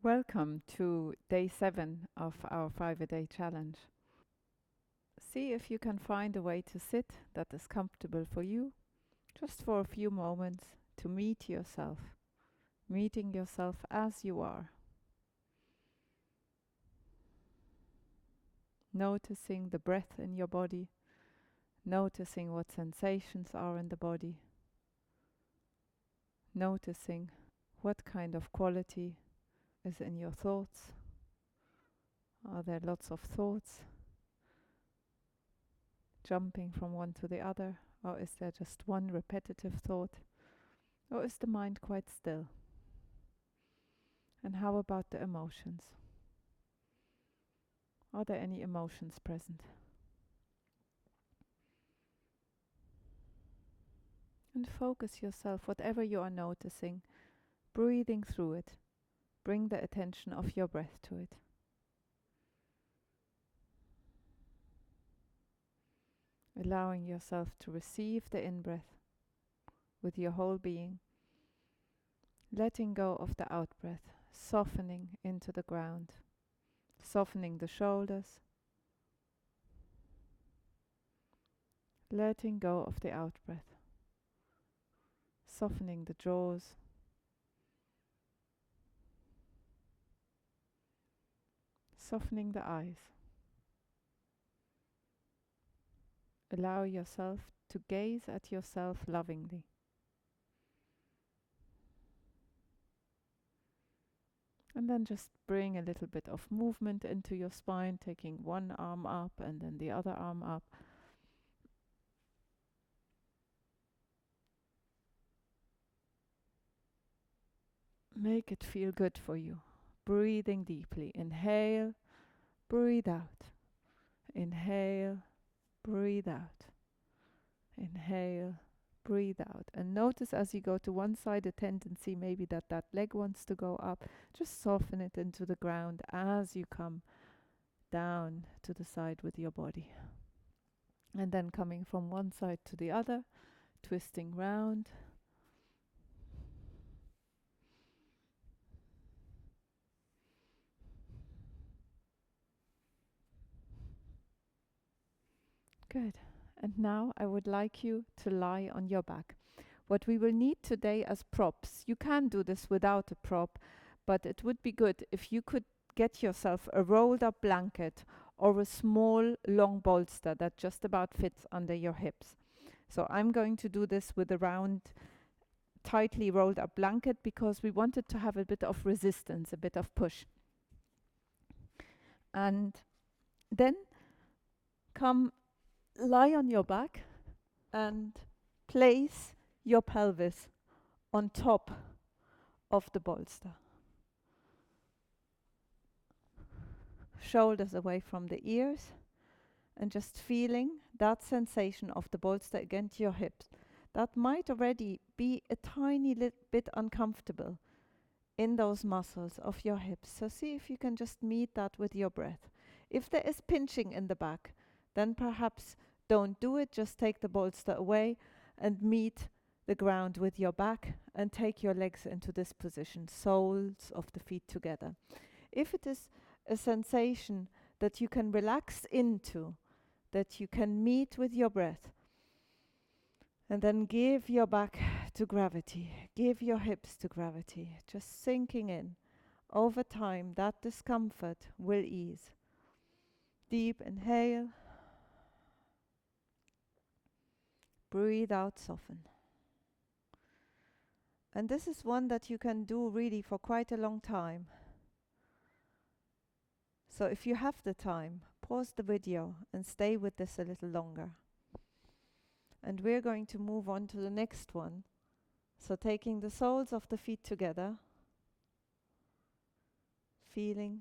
Welcome to day 7 of our 5-a-day challenge. See if you can find a way to sit that is comfortable for you, just for a few moments to meet yourself, meeting yourself as you are. Noticing the breath in your body, noticing what sensations are in the body, noticing what kind of quality is in your thoughts. Are there lots of thoughts jumping from one to the other, or is there just one repetitive thought, or is the mind quite still? And how about the emotions? Are there any emotions present? And focus yourself, whatever you are noticing, breathing through it. Bring the attention of your breath to it. Allowing yourself to receive the in-breath with your whole being. Letting go of the out-breath, softening into the ground. Softening the shoulders. Letting go of the out-breath. Softening the jaws. Softening the eyes. Allow yourself to gaze at yourself lovingly. And then just bring a little bit of movement into your spine, taking one arm up and then the other arm up. Make it feel good for you. Breathing deeply. Inhale, breathe out. Inhale, breathe out. Inhale, breathe out. And notice as you go to one side a tendency maybe that leg wants to go up. Just soften it into the ground as you come down to the side with your body. And then coming from one side to the other, twisting round. Good. And now I would like you to lie on your back. What we will need today as props, you can do this without a prop, but it would be good if you could get yourself a rolled up blanket or a small long bolster that just about fits under your hips. So I'm going to do this with a round, tightly rolled up blanket because we wanted to have a bit of resistance, a bit of push. And then come lie on your back and place your pelvis on top of the bolster. Shoulders away from the ears and just feeling that sensation of the bolster against your hips. That might already be a tiny little bit uncomfortable in those muscles of your hips. So see if you can just meet that with your breath. If there is pinching in the back, then perhaps don't do it. Just take the bolster away and meet the ground with your back and take your legs into this position, soles of the feet together. If it is a sensation that you can relax into, that you can meet with your breath, and then give your back to gravity, give your hips to gravity, just sinking in. Over time, that discomfort will ease. Deep inhale. Breathe out, soften. And this is one that you can do really for quite a long time. So if you have the time, pause the video and stay with this a little longer. And we're going to move on to the next one. So taking the soles of the feet together, feeling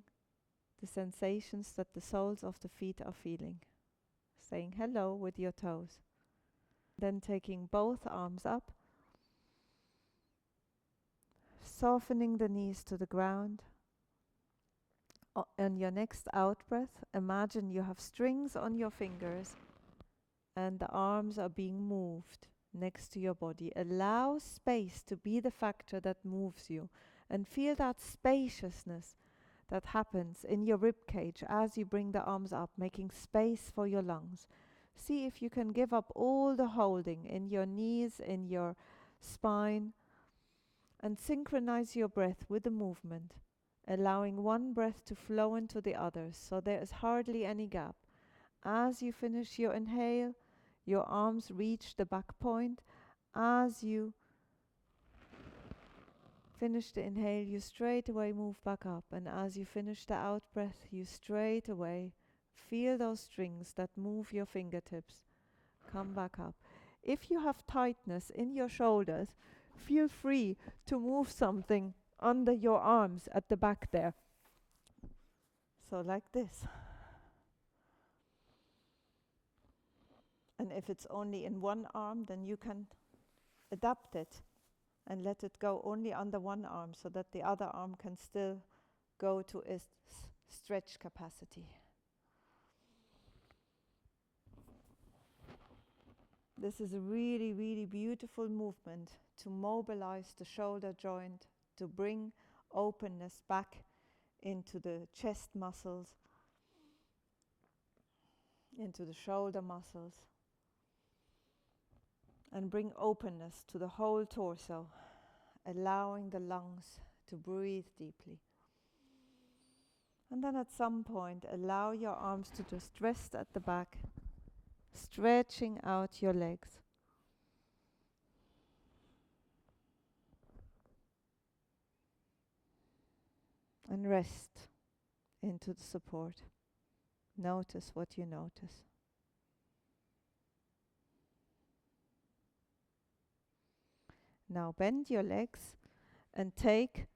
the sensations that the soles of the feet are feeling. Saying hello with your toes. Then taking both arms up, softening the knees to the ground. On your next out breath, imagine you have strings on your fingers and the arms are being moved next to your body. Allow space to be the factor that moves you And feel that spaciousness that happens in your rib cage as you bring the arms up, making space for your lungs. See if you can give up all the holding in your knees, in your spine, and synchronize your breath with the movement, allowing one breath to flow into the other so there is hardly any gap. As you finish your inhale, your arms reach the back point. As you finish the inhale, you straight away move back up, and as you finish the out breath, you straight away feel those strings that move your fingertips. Come back up. If you have tightness in your shoulders, feel free to move something under your arms at the back there. So like this. And if it's only in one arm, then you can adapt it and let it go only under one arm so that the other arm can still go to its stretch capacity. This is a really, really beautiful movement to mobilize the shoulder joint, to bring openness back into the chest muscles, into the shoulder muscles, and bring openness to the whole torso, allowing the lungs to breathe deeply. And then at some point, allow your arms to just rest at the back, stretching out your legs. And rest into the support. Notice what you notice. Now bend your legs and take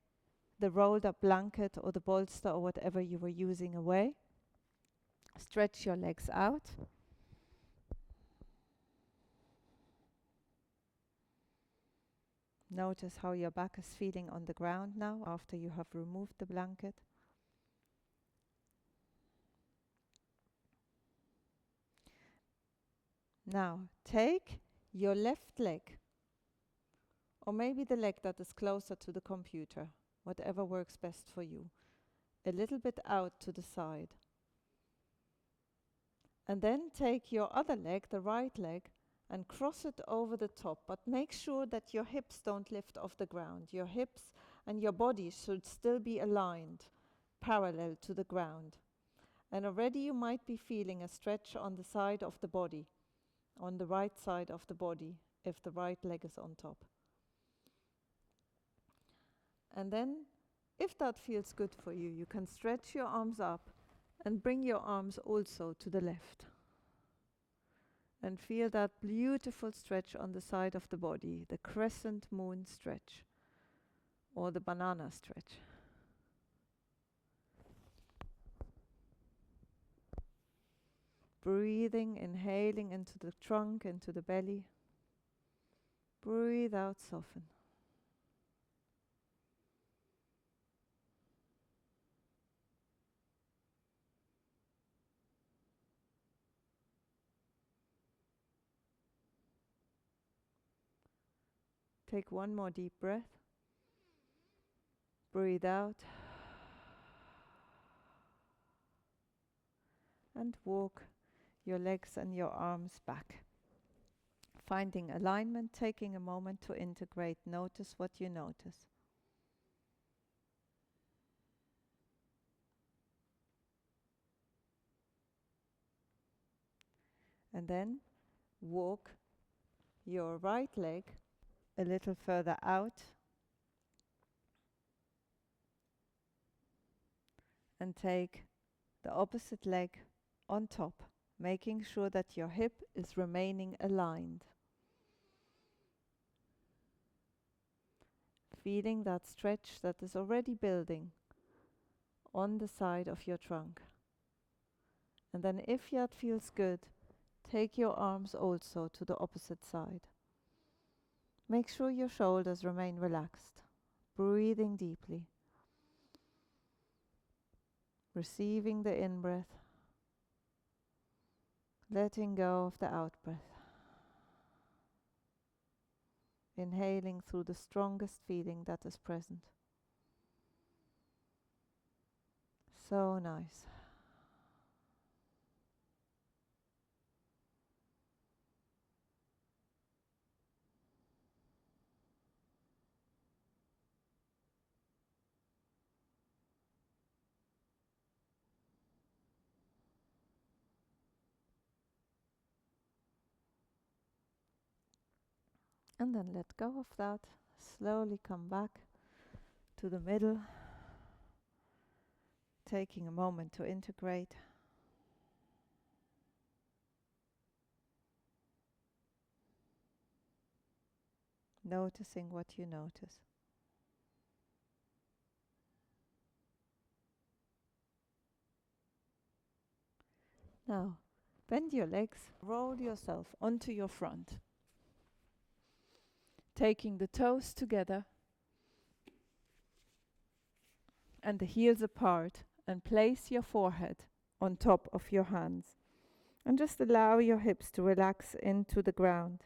the rolled up blanket or the bolster or whatever you were using away. Stretch your legs out. Notice how your back is feeling on the ground now after you have removed the blanket. Now take your left leg, or maybe the leg that is closer to the computer, whatever works best for you, a little bit out to the side. And then take your other leg, the right leg, and cross it over the top, but make sure that your hips don't lift off the ground. Your hips and your body should still be aligned, parallel to the ground. And already you might be feeling a stretch on the side of the body, on the right side of the body, if the right leg is on top. And then, if that feels good for you, you can stretch your arms up and bring your arms also to the left. And feel that beautiful stretch on the side of the body, the crescent moon stretch, or the banana stretch. Breathing, inhaling into the trunk, into the belly. Breathe out, soften. Take one more deep breath. Breathe out. And walk your legs and your arms back. Finding alignment, taking a moment to integrate. Notice what you notice. And then walk your right leg a little further out and take the opposite leg on top, making sure that your hip is remaining aligned. Feeling that stretch that is already building on the side of your trunk. And then if that feels good, take your arms also to the opposite side. Make sure your shoulders remain relaxed, breathing deeply. Receiving the in-breath, letting go of the out-breath. Inhaling through the strongest feeling that is present. So nice. And then let go of that. Slowly come back to the middle, taking a moment to integrate. Noticing what you notice. Now, bend your legs, roll yourself onto your front, taking the toes together and the heels apart, and place your forehead on top of your hands. And just allow your hips to relax into the ground.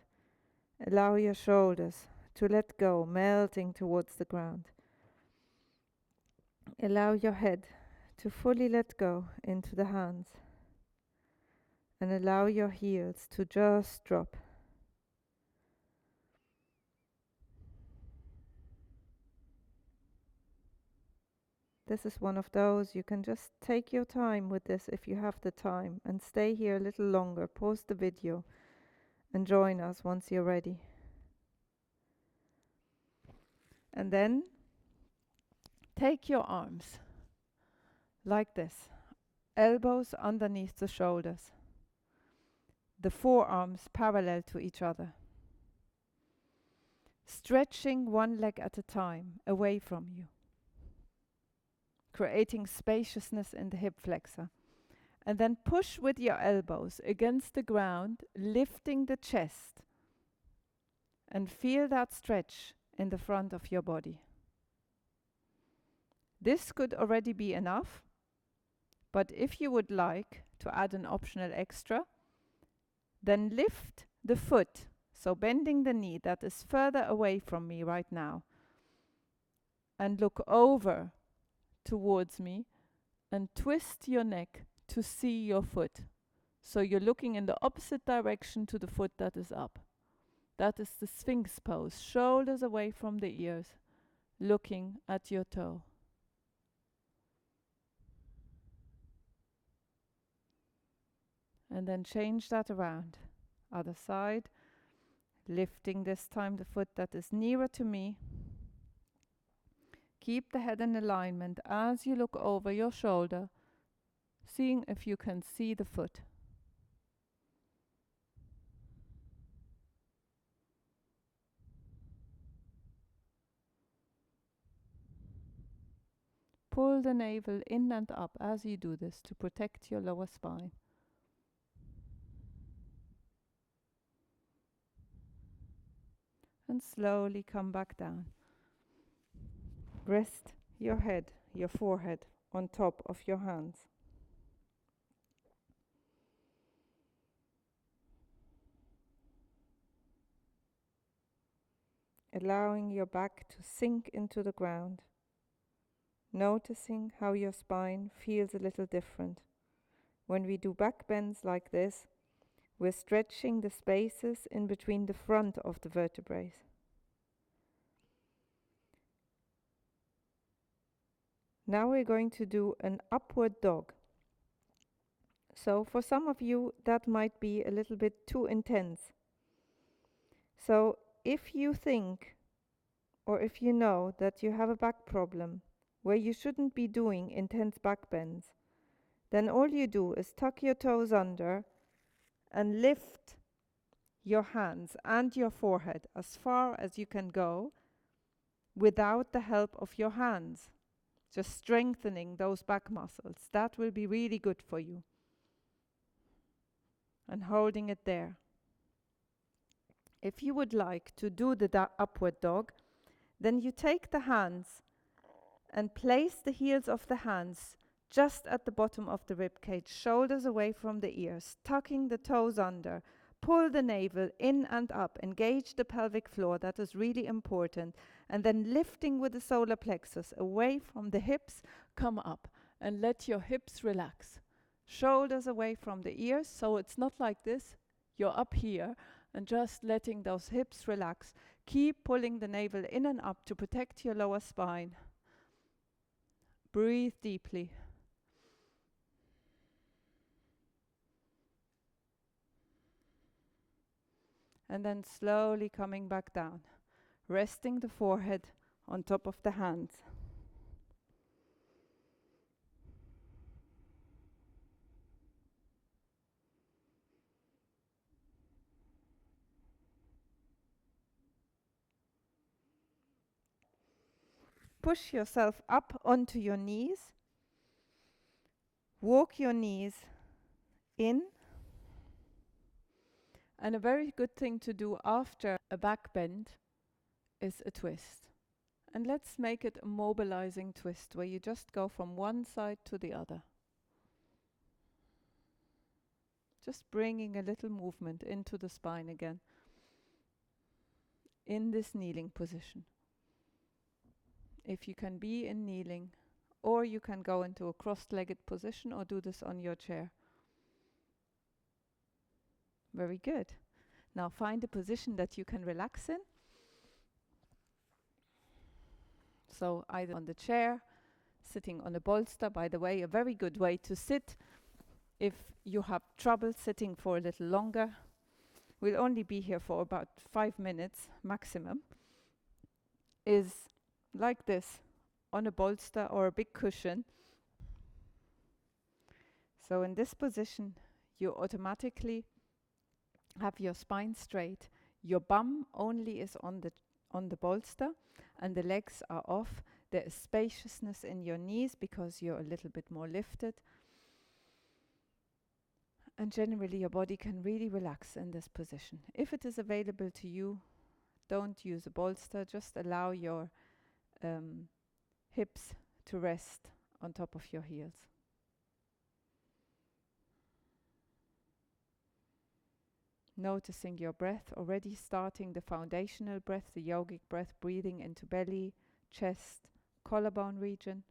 Allow your shoulders to let go, melting towards the ground. Allow your head to fully let go into the hands. And allow your heels to just drop. This is one of those, you can just take your time with this if you have the time, and stay here a little longer, pause the video and join us once you're ready. And then take your arms like this, elbows underneath the shoulders, the forearms parallel to each other, stretching one leg at a time away from you, creating spaciousness in the hip flexor. And then push with your elbows against the ground, lifting the chest, and feel that stretch in the front of your body. This could already be enough, but if you would like to add an optional extra, then lift the foot, so bending the knee that is further away from me right now, and look over towards me and twist your neck to see your foot. So you're looking in the opposite direction to the foot that is up. That is the Sphinx pose, shoulders away from the ears, looking at your toe. And then change that around. Other side, lifting this time the foot that is nearer to me. Keep the head in alignment as you look over your shoulder, seeing if you can see the foot. Pull the navel in and up as you do this to protect your lower spine. And slowly come back down. Rest your head, your forehead, on top of your hands. Allowing your back to sink into the ground. Noticing how your spine feels a little different. When we do back bends like this, we're stretching the spaces in between the front of the vertebrae. Now we're going to do an upward dog. So for some of you, that might be a little bit too intense. So if you think, or if you know that you have a back problem where you shouldn't be doing intense back bends, then all you do is tuck your toes under and lift your hands and your forehead as far as you can go without the help of your hands. Just strengthening those back muscles. That will be really good for you. And holding it there. If you would like to do the upward dog, then you take the hands and place the heels of the hands just at the bottom of the rib cage, shoulders away from the ears, tucking the toes under. Pull the navel in and up, engage the pelvic floor, that is really important. And then lifting with the solar plexus away from the hips, come up. And let your hips relax. Shoulders away from the ears, so it's not like this. You're up here and just letting those hips relax. Keep pulling the navel in and up to protect your lower spine. Breathe deeply. And then slowly coming back down, resting the forehead on top of the hands. Push yourself up onto your knees. Walk your knees in. And a very good thing to do after a back bend is a twist. And let's make it a mobilizing twist where you just go from one side to the other. Just bringing a little movement into the spine again in this kneeling position. If you can be in kneeling, or you can go into a cross-legged position or do this on your chair. Very good. Now find a position that you can relax in. So either on the chair, sitting on a bolster. By the way, a very good way to sit if you have trouble sitting for a little longer. We'll only be here for about 5 minutes maximum. Is like this, on a bolster or a big cushion. So in this position, you automatically have your spine straight. Your bum only is on the bolster, and the legs are off. There is spaciousness in your knees because you're a little bit more lifted. And generally your body can really relax in this position. If it is available to you, don't use a bolster. Just allow your hips to rest on top of your heels. Noticing your breath, already starting the foundational breath, the yogic breath, breathing into belly, chest, collarbone region.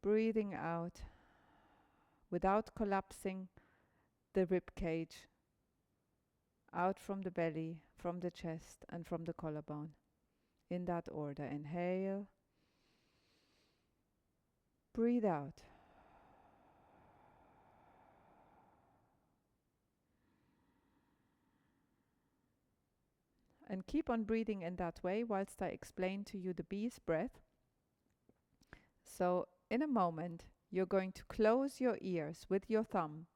Breathing out without collapsing the rib cage, out from the belly, from the chest, and from the collarbone. In that order, inhale, breathe out. And keep on breathing in that way whilst I explain to you the bee's breath. So in a moment, you're going to close your ears with your thumb.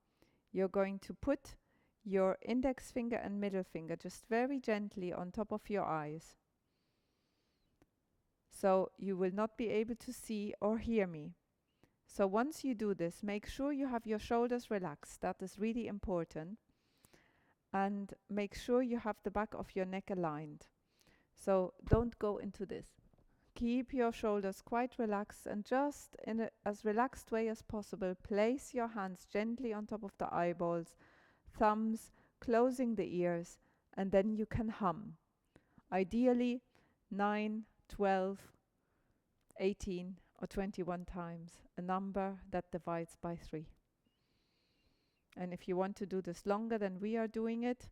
You're going to put your index finger and middle finger just very gently on top of your eyes. So you will not be able to see or hear me. So once you do this, make sure you have your shoulders relaxed. That is really important. And make sure you have the back of your neck aligned. So don't go into this. Keep your shoulders quite relaxed, and just in as relaxed way as possible, place your hands gently on top of the eyeballs, thumbs closing the ears, and then you can hum. Ideally 9, 12, 18 or 21 times, a number that divides by 3. And if you want to do this longer than we are doing it,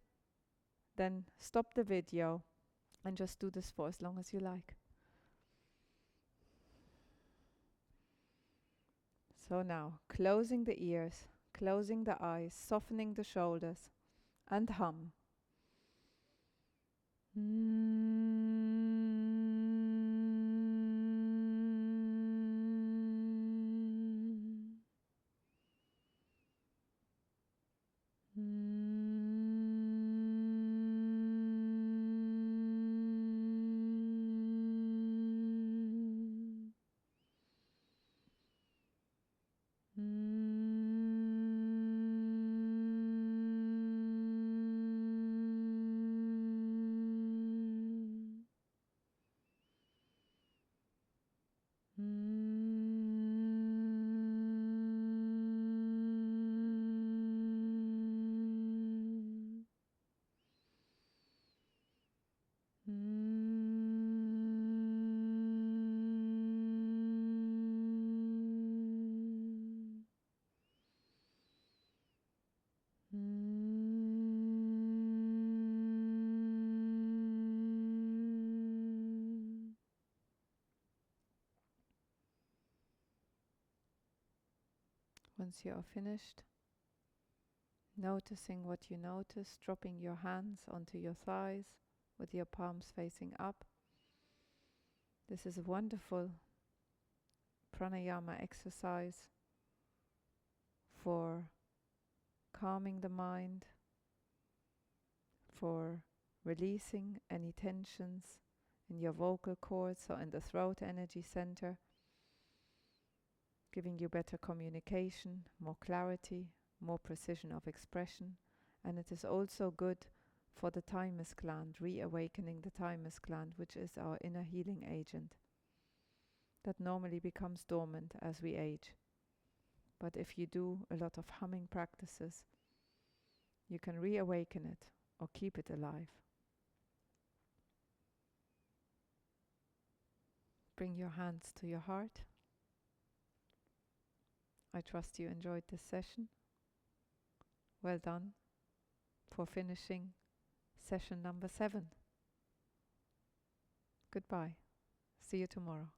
then stop the video and just do this for as long as you like. So now, closing the ears, closing the eyes, softening the shoulders, and hum. Once you are finished, noticing what you notice, dropping your hands onto your thighs with your palms facing up. This is a wonderful pranayama exercise for calming the mind, for releasing any tensions in your vocal cords or in the throat energy center, giving you better communication, more clarity, more precision of expression. And it is also good for the thymus gland, reawakening the thymus gland, which is our inner healing agent that normally becomes dormant as we age. But if you do a lot of humming practices, you can reawaken it or keep it alive. Bring your hands to your heart. I trust you enjoyed this session. Well done for finishing session number 7. Goodbye. See you tomorrow.